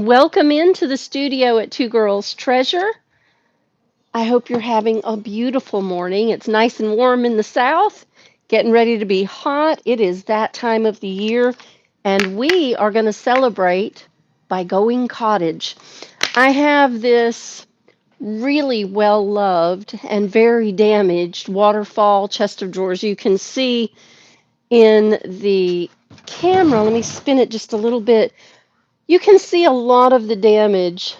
and welcome into the studio at Two Girls Treasure. I hope you're having a beautiful morning. It's nice and warm in the south, getting ready to be hot. It is that time of the year, and we are going to celebrate by going cottage. I have this really well-loved and very damaged waterfall chest of drawers. You can see in the camera, let me spin it just a little bit. You can see a lot of the damage.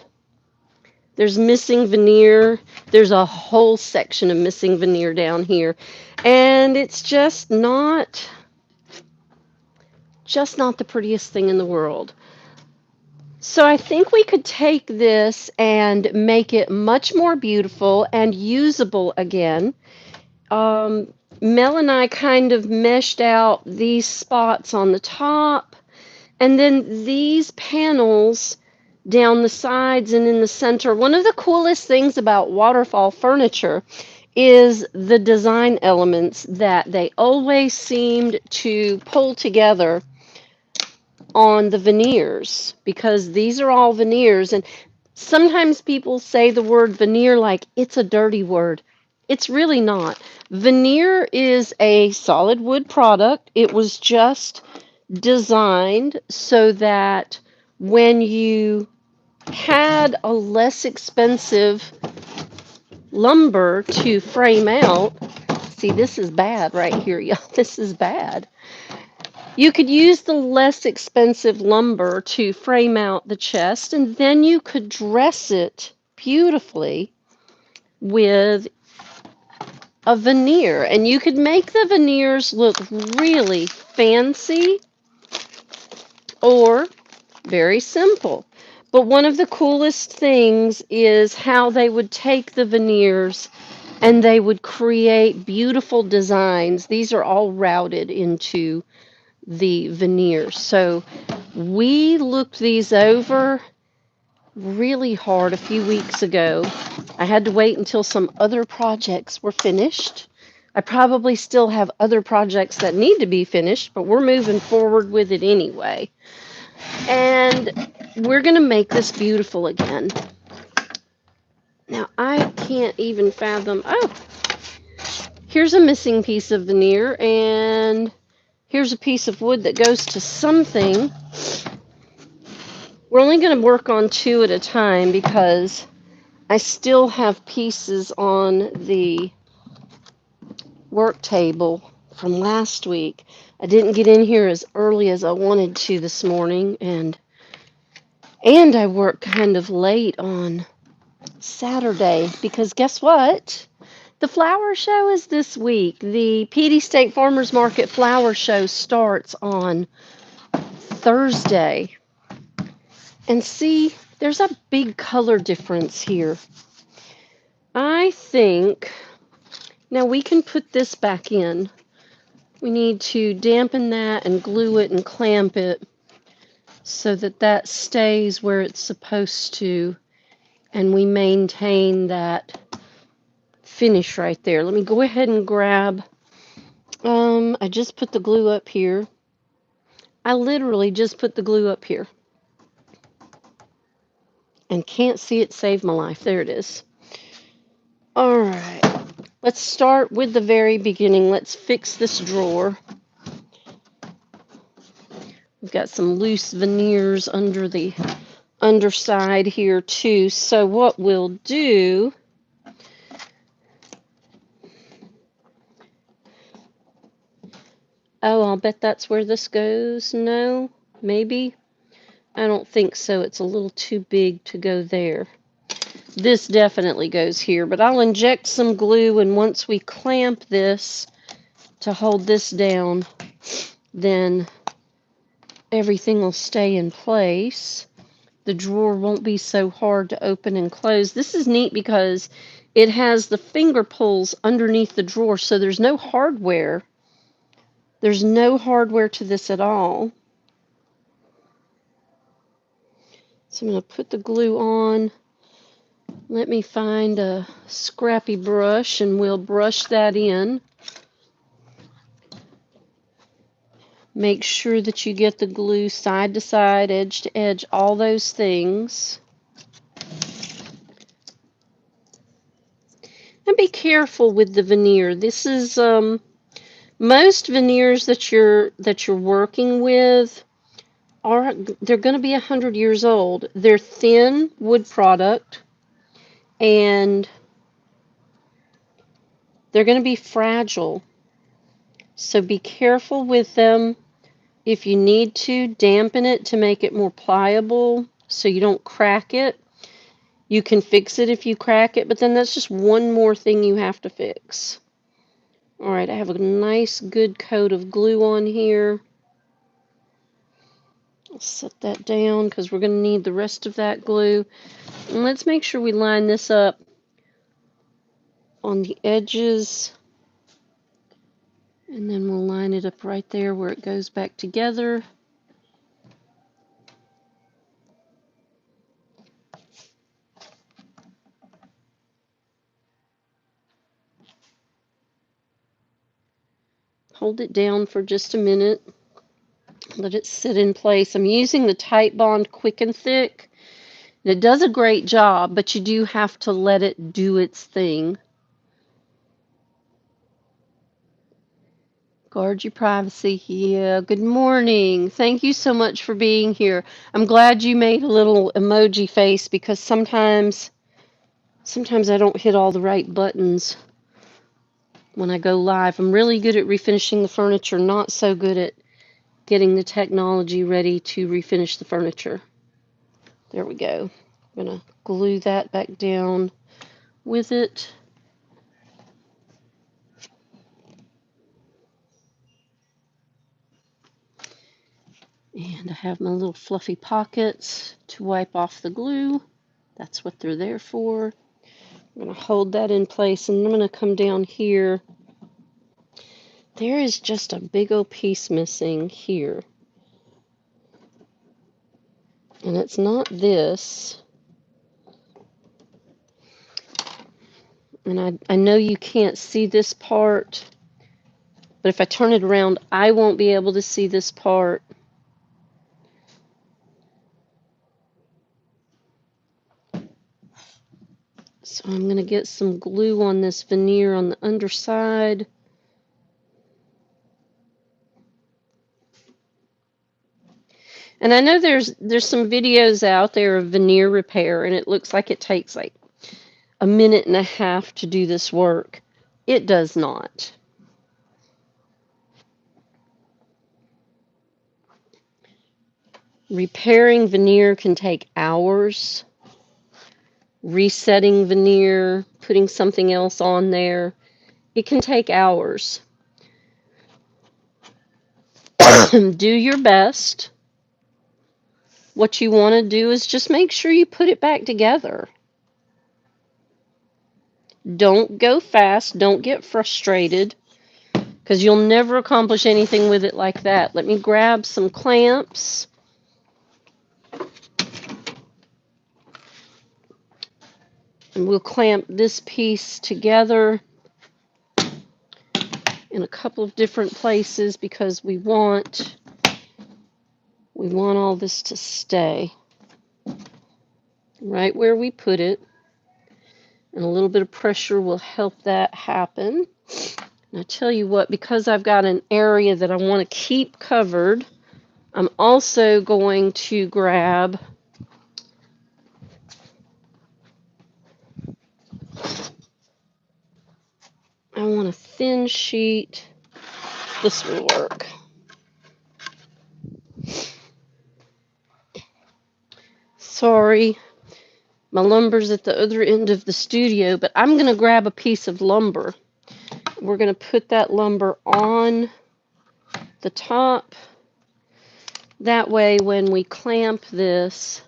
There's missing veneer. There's a whole section of missing veneer down here. And it's just not the prettiest thing in the world. So I think we could take this and make it much more beautiful and usable again. Mel and I kind of meshed out these spots on the top, and then these panels down the sides and in the center. One of the coolest things about waterfall furniture is the design elements that they always seemed to pull together on the veneers, because these are all veneers. And sometimes people say the word veneer like it's a dirty word. It's really not. Veneer is a solid wood product. It was just designed so that when you had a less expensive lumber to frame out, see, this is bad right here, y'all. This is bad. You could use the less expensive lumber to frame out the chest, and then you could dress it beautifully with a veneer. And you could make the veneers look really fancy or very simple. But one of the coolest things is how they would take the veneers and they would create beautiful designs. These are all routed into the veneers. So we looked these over really hard a few weeks ago. I had to wait until some other projects were finished. I probably still have other projects that need to be finished, but we're moving forward with it anyway. And we're going to make this beautiful again. Now, I can't even fathom. Oh, here's a missing piece of veneer, and here's a piece of wood that goes to something. We're only going to work on two at a time because I still have pieces on the work table from last week. I didn't get in here as early as I wanted to this morning, and I worked kind of late on Saturday because guess what? The flower show is this week. The Petey State Farmers Market flower show starts on Thursday. And see, there's a big color difference here. I think, now we can put this back in. We need to dampen that and glue it and clamp it so that that stays where it's supposed to, and we maintain that finish right there. Let me go ahead and grab, I just put the glue up here. I literally just put the glue up here. And can't see it save my life. There it is. All right. Let's start with the very beginning. Let's fix this drawer. We've got some loose veneers under the underside here too. So what we'll do, oh, I'll bet that's where this goes. No, maybe. I don't think so. It's a little too big to go there. This definitely goes here, but I'll inject some glue, and once we clamp this to hold this down, then everything will stay in place. The drawer won't be so hard to open and close. This is neat because it has the finger pulls underneath the drawer, so there's no hardware. There's no hardware to this at all. So I'm going to put the glue on. Let me find a scrappy brush and we'll brush that in. Make sure that you get the glue side to side, edge to edge, all those things. And be careful with the veneer. This is most veneers that you're working with they're going to be 100 years old. They're thin wood product, and they're going to be fragile. So be careful with them. If you need to, dampen it to make it more pliable so you don't crack it. You can fix it if you crack it, but then that's just one more thing you have to fix. Alright, I have a nice good coat of glue on here. I'll set that down because we're going to need the rest of that glue. And let's make sure we line this up on the edges. And then we'll line it up right there where it goes back together. Hold it down for just a minute. Let it sit in place. I'm using the Tight Bond Quick and Thick. And it does a great job, but you do have to let it do its thing. Guard your privacy. Yeah, good morning. Thank you so much for being here. I'm glad you made a little emoji face because sometimes I don't hit all the right buttons when I go live. I'm really good at refinishing the furniture, not so good at getting the technology ready to refinish the furniture. There we go. I'm going to glue that back down with it. And I have my little fluffy pockets to wipe off the glue. That's what they're there for. I'm going to hold that in place, and I'm going to come down here. There is just a big old piece missing here. And it's not this. And I know you can't see this part, but if I turn it around, I won't be able to see this part. So I'm going to get some glue on this veneer on the underside. And I know there's some videos out there of veneer repair, and it looks like it takes like a minute and a half to do this work. It does not. Repairing veneer can take hours. Resetting veneer, putting something else on there, it can take hours. Do your best. What you want to do is just make sure you put it back together. Don't go fast. Don't get frustrated, because you'll never accomplish anything with it like that. Let me grab some clamps. And we'll clamp this piece together in a couple of different places because we want all this to stay right where we put it. And a little bit of pressure will help that happen. And I tell you what, because I've got an area that I want to keep covered, I'm also going to grab I want a thin sheet. This will work. Sorry, my lumber's at the other end of the studio, but I'm going to grab a piece of lumber. We're going to put that lumber on the top. That way, when we clamp this,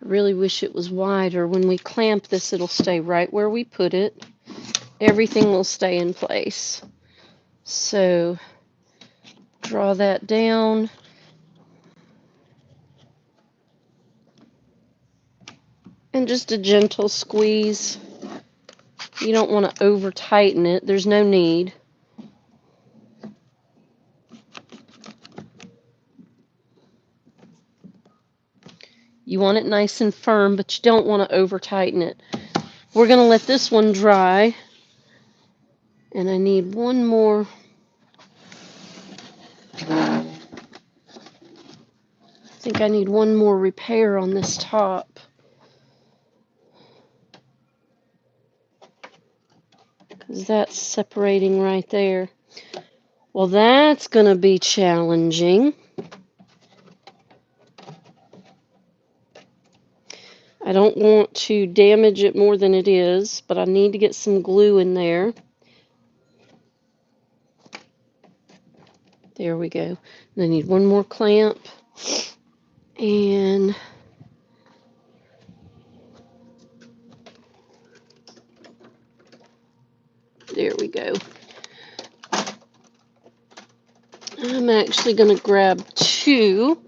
I really wish it was wider. When we clamp this, it'll stay right where we put it. Everything will stay in place. So, draw that down. And just a gentle squeeze. You don't want to over tighten it. There's no need. You want it nice and firm, but you don't want to over tighten it. We're going to let this one dry, and I need one more. I think I need one more repair on this top, because that's separating right there. Well, that's going to be challenging. I don't want to damage it more than it is, but I need to get some glue in there. There we go. And I need one more clamp. And there we go. I'm actually going to grab two.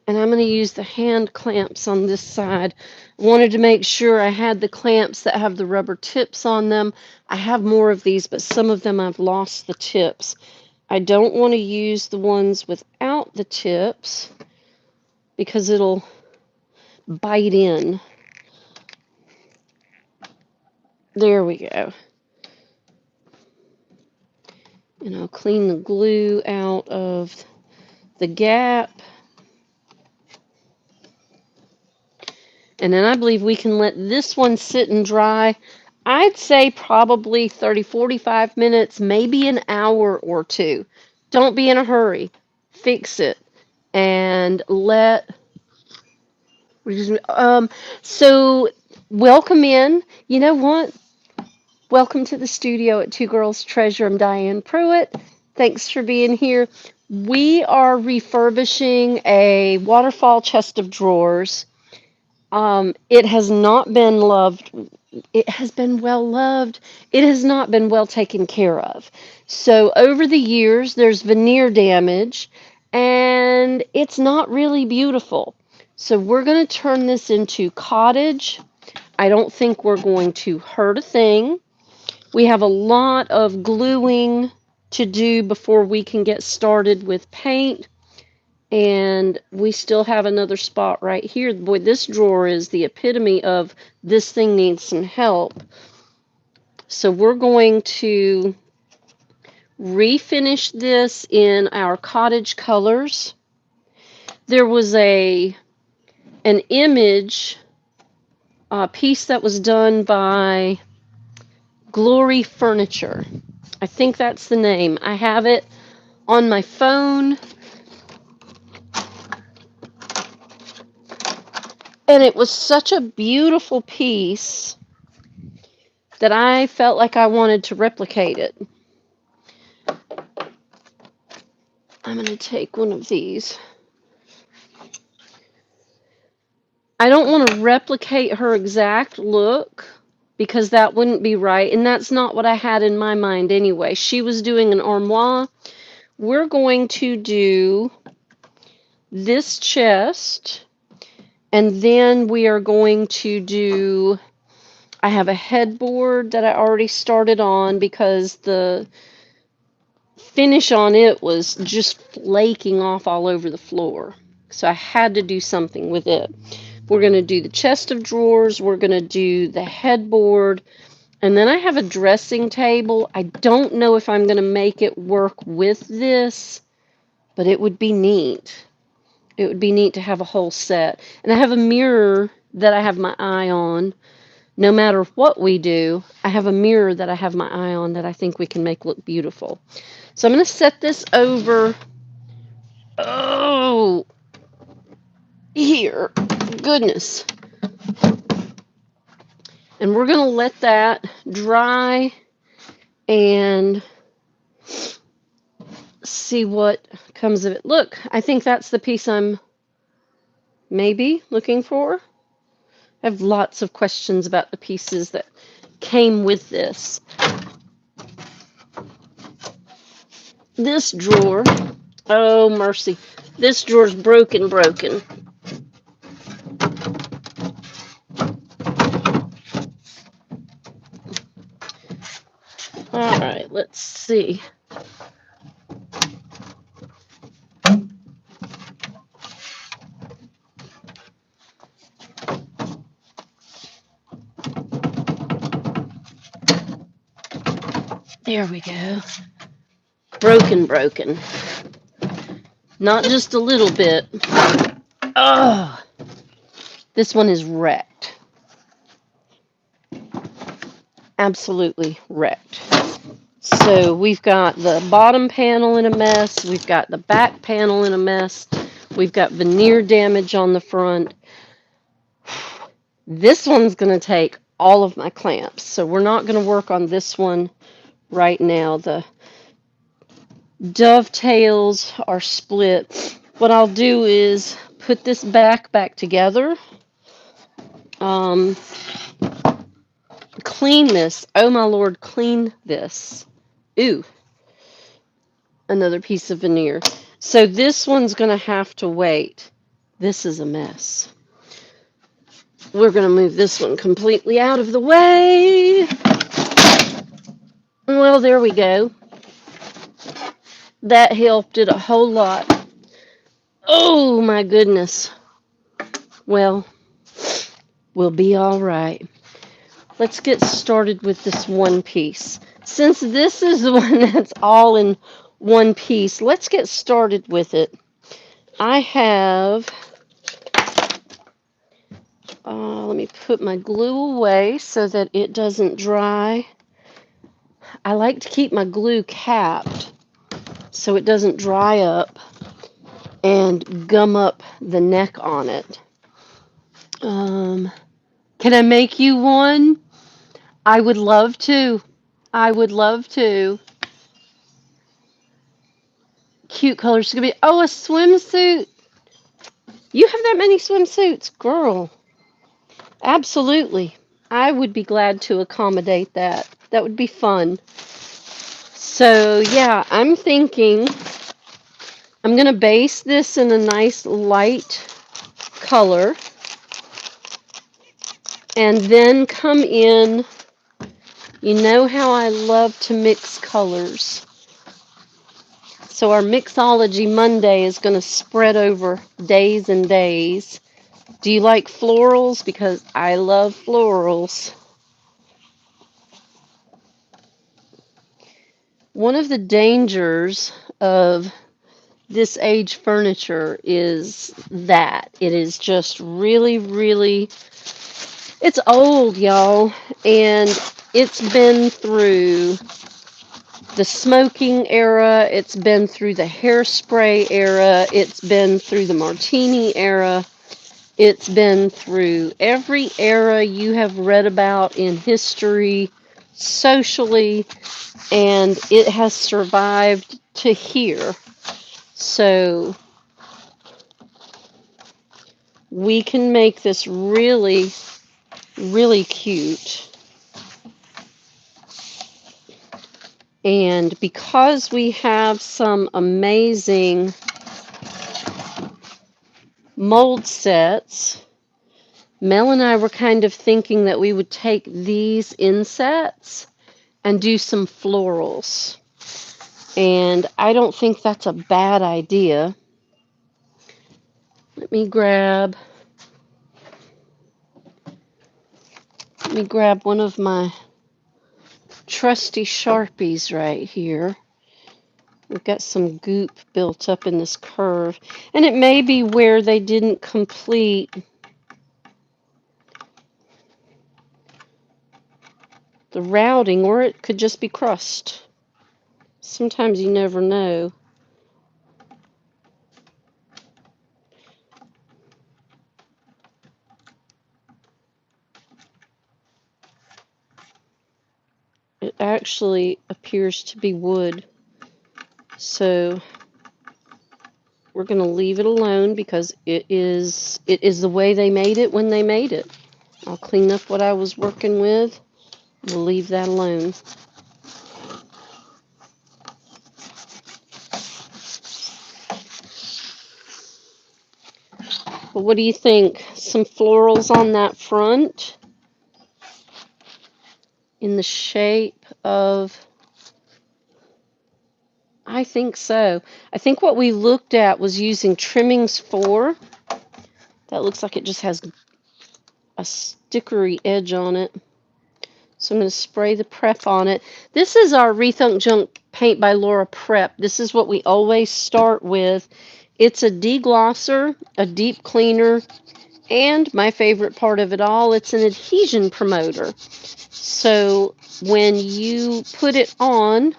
And I'm going to use the hand clamps on this side. I wanted to make sure I had the clamps that have the rubber tips on them. I have more of these, but some of them I've lost the tips. I don't want to use the ones without the tips because it'll bite in. There we go. And I'll clean the glue out of the gap. And then I believe we can let this one sit and dry. I'd say probably 30, 45 minutes, maybe an hour or two. Don't be in a hurry. Fix it. And so welcome in. You know what? Welcome to the studio at Two Girls Treasure. I'm Diane Pruitt. Thanks for being here. We are refurbishing a waterfall chest of drawers. It has not been loved. It has been well loved. It has not been well taken care of. So over the years, there's veneer damage, and it's not really beautiful. So we're going to turn this into cottage. I don't think we're going to hurt a thing. We have a lot of gluing to do before we can get started with paint. And we still have another spot right here. Boy, this drawer is the epitome of this thing needs some help. So we're going to refinish this in our cottage colors. There was an image piece that was done by Glory Furniture. I think that's the name. I have it on my phone. And it was such a beautiful piece that I felt like I wanted to replicate it. I'm going to take one of these. I don't want to replicate her exact look because that wouldn't be right. And that's not what I had in my mind anyway. She was doing an armoire. We're going to do this chest. And then we are going to do, I have a headboard that I already started on because the finish on it was just flaking off all over the floor. So I had to do something with it. We're going to do the chest of drawers. We're going to do the headboard. And then I have a dressing table. I don't know if I'm going to make it work with this, but it would be neat. It would be neat to have a whole set. And I have a mirror that I have my eye on. No matter what we do, I have a mirror that I have my eye on that I think we can make look beautiful. So I'm going to set this over, here. Goodness. And we're going to let that dry and see what comes of it. Look, I think that's the piece I'm maybe looking for. I have lots of questions about the pieces that came with this. This drawer, oh mercy, this drawer's broken. All right, let's see. There we go. Broken. Not just a little bit. Oh, this one is wrecked. Absolutely wrecked. So we've got the bottom panel in a mess. We've got the back panel in a mess. We've got veneer damage on the front. This one's going to take all of my clamps. So we're not going to work on this one right now. The dovetails are split. What I'll do is put this back together. Clean this. Oh my Lord, clean this. Ooh, another piece of veneer. So this one's going to have to wait. This is a mess. We're going to move this one completely out of the way. Well, there we go. That helped it a whole lot. Oh my goodness. Well, we'll be all right. Let's get started with this one piece. Since this is the one that's all in one piece, let's get started with it. I have, let me put my glue away so that it doesn't dry. I like to keep my glue capped so it doesn't dry up and gum up the neck on it. Can I make you one? I would love to. I would love to. Cute colors. It's gonna be, oh, a swimsuit. You have that many swimsuits, girl. Absolutely. I would be glad to accommodate that. That would be fun. So yeah, I'm thinking I'm gonna base this in a nice light color and then come in. You know how I love to mix colors. So our Mixology Monday is going to spread over days and days. Do you like florals? Because I love florals. One of the dangers of this age furniture is that it is just really, it's old, y'all, and it's been through the smoking era, it's been through the hairspray era, it's been through the martini era, it's been through every era you have read about in history, socially, and it has survived to here. So we can make this really cute. And because we have some amazing mold sets, Mel and I were kind of thinking that we would take these insets and do some florals. And I don't think that's a bad idea. Let me grab one of my trusty Sharpies right here. We've got some goop built up in this curve. And it may be where they didn't complete the routing, or it could just be crust. Sometimes you never know. It actually appears to be wood. So we're going to leave it alone because it is the way they made it when they made it. I'll clean up what I was working with. We'll leave that alone. But what do you think? Some florals on that front in the shape of... I think so. I think what we looked at was using trimmings 4. That looks like it just has a stickery edge on it. So I'm going to spray the prep on it. This is our Rethunk Junk Paint by Laura prep. This is what we always start with. It's a deglosser, a deep cleaner, and my favorite part of it all, it's an adhesion promoter. So when you put it on,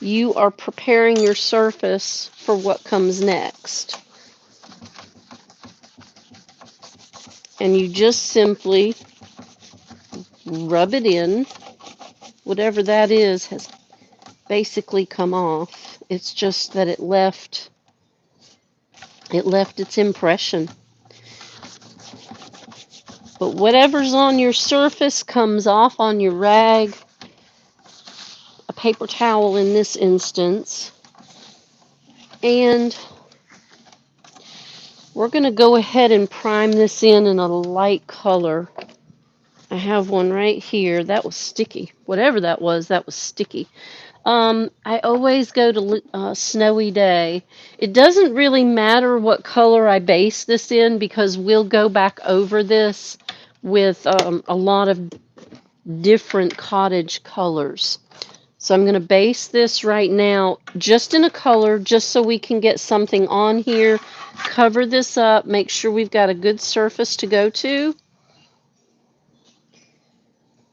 you are preparing your surface for what comes next. And you just simply rub it in. Whatever that is has basically come off. It's just that it left its impression. But whatever's on your surface comes off on your rag, a paper towel in this instance. And we're going to go ahead and prime this in a light color. I have one right here. That was sticky. Whatever that was sticky. I always go to Snowy Day. It doesn't really matter what color I base this in because we'll go back over this with a lot of different cottage colors. So I'm going to base this right now just in a color, just so we can get something on here. Cover this up, make sure we've got a good surface to go to.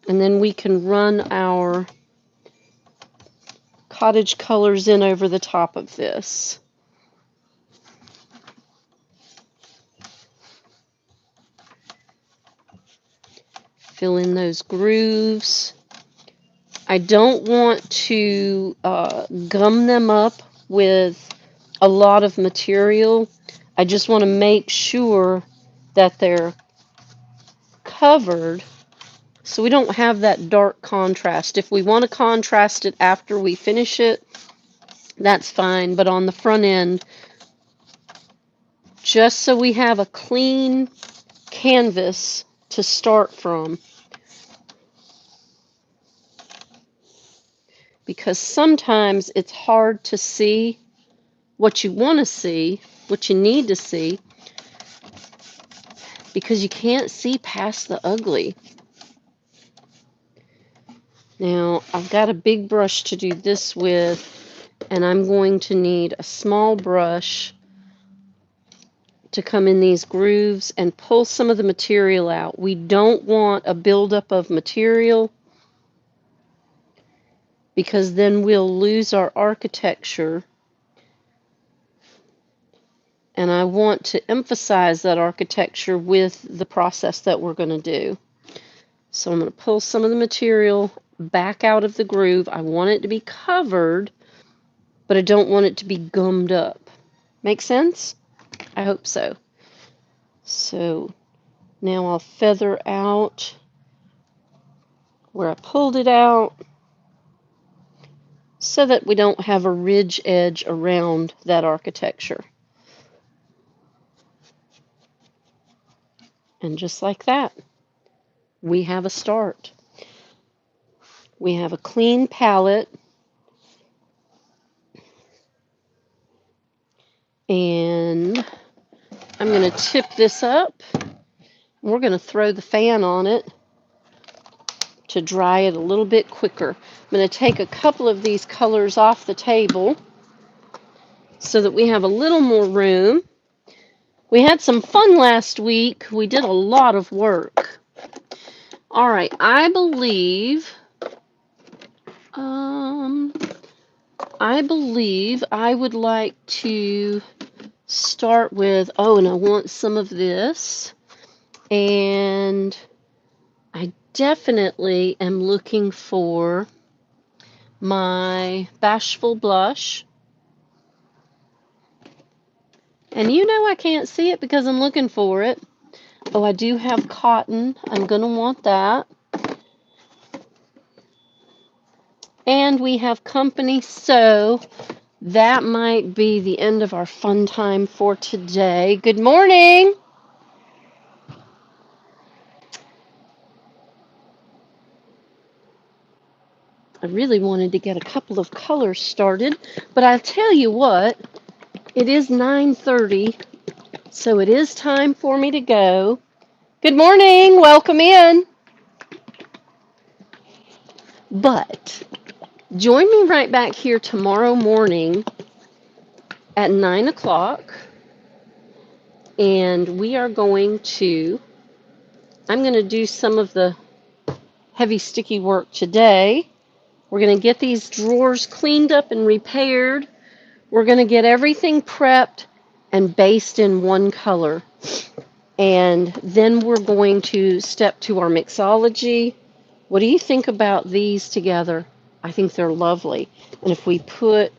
And then we can run our cottage colors in over the top of this. Fill in those grooves. I don't want to gum them up with a lot of material. I just want to make sure that they're covered so we don't have that dark contrast. If we want to contrast it after we finish it, that's fine. But on the front end, just so we have a clean canvas to start from. Because sometimes it's hard to see what you want to see, what you need to see, because you can't see past the ugly. Now, I've got a big brush to do this with, and I'm going to need a small brush to come in these grooves and pull some of the material out. We don't want a buildup of material because then we'll lose our architecture. And I want to emphasize that architecture with the process that we're going to do. So I'm going to pull some of the material back out of the groove. I want it to be covered, but I don't want it to be gummed up. Make sense? I hope so. So now I'll feather out where I pulled it out so that we don't have a ridge edge around that architecture. And just like that, we have a start. We have a clean palette, and I'm going to tip this up. We're going to throw the fan on it to dry it a little bit quicker. I'm going to take a couple of these colors off the table so that we have a little more room. We had some fun last week. We did a lot of work. All right, I believe I would like to start with, and I want some of this. And I definitely am looking for my Bashful Blush. And you know I can't see it because I'm looking for it. Oh, I do have cotton. I'm going to want that. And we have company, so that might be the end of our fun time for today. Good morning. I really wanted to get a couple of colors started, but I'll tell you what, it is 9:30, so it is time for me to go. Good morning. Welcome in. But join me right back here tomorrow morning at 9 o'clock. And I'm going to do some of the heavy sticky work today. We're going to get these drawers cleaned up and repaired. We're going to get everything prepped and based in one color. And then we're going to step to our mixology. What do you think about these together? I think they're lovely. And if we put,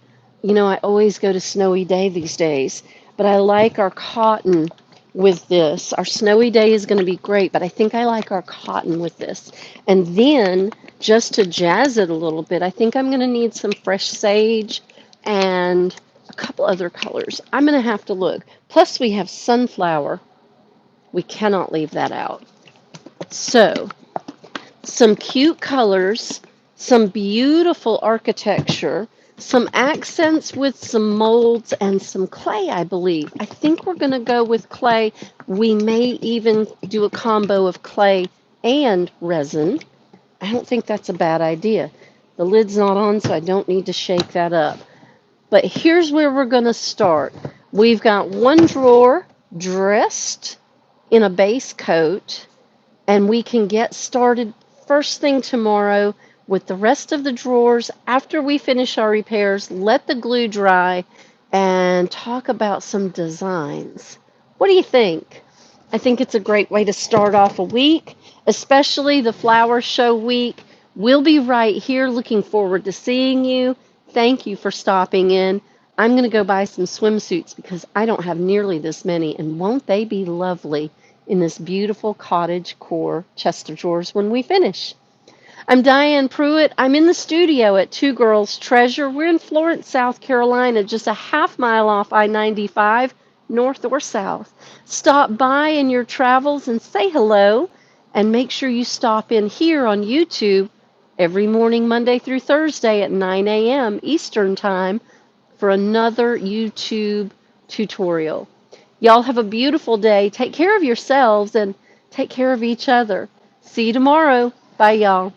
I always go to Snowy Day these days, but I like our cotton with this. Our Snowy Day is going to be great, but I think I like our cotton with this. And then, just to jazz it a little bit, I think I'm going to need some fresh sage and a couple other colors. I'm going to have to look. Plus, we have sunflower. We cannot leave that out. So, some cute colors, some beautiful architecture, some accents with some molds, and some clay, I believe. I think we're going to go with clay. We may even do a combo of clay and resin. I don't think that's a bad idea. The lid's not on, so I don't need to shake that up. But here's where we're going to start. We've got one drawer dressed in a base coat, and we can get started first thing tomorrow with the rest of the drawers after we finish our repairs, let the glue dry, and talk about some designs. What do you think? I think it's a great way to start off a week, especially the flower show week. We'll be right here looking forward to seeing you. Thank you for stopping in. I'm going to go buy some swimsuits because I don't have nearly this many, and won't they be lovely in this beautiful cottage core chest of drawers when we finish? I'm Diane Pruitt. I'm in the studio at Two Girls Treasure. We're in Florence, South Carolina, just a half mile off I-95, north or south. Stop by in your travels and say hello, and make sure you stop in here on YouTube every morning, Monday through Thursday at 9 a.m. Eastern Time for another YouTube tutorial. Y'all have a beautiful day. Take care of yourselves and take care of each other. See you tomorrow. Bye, y'all.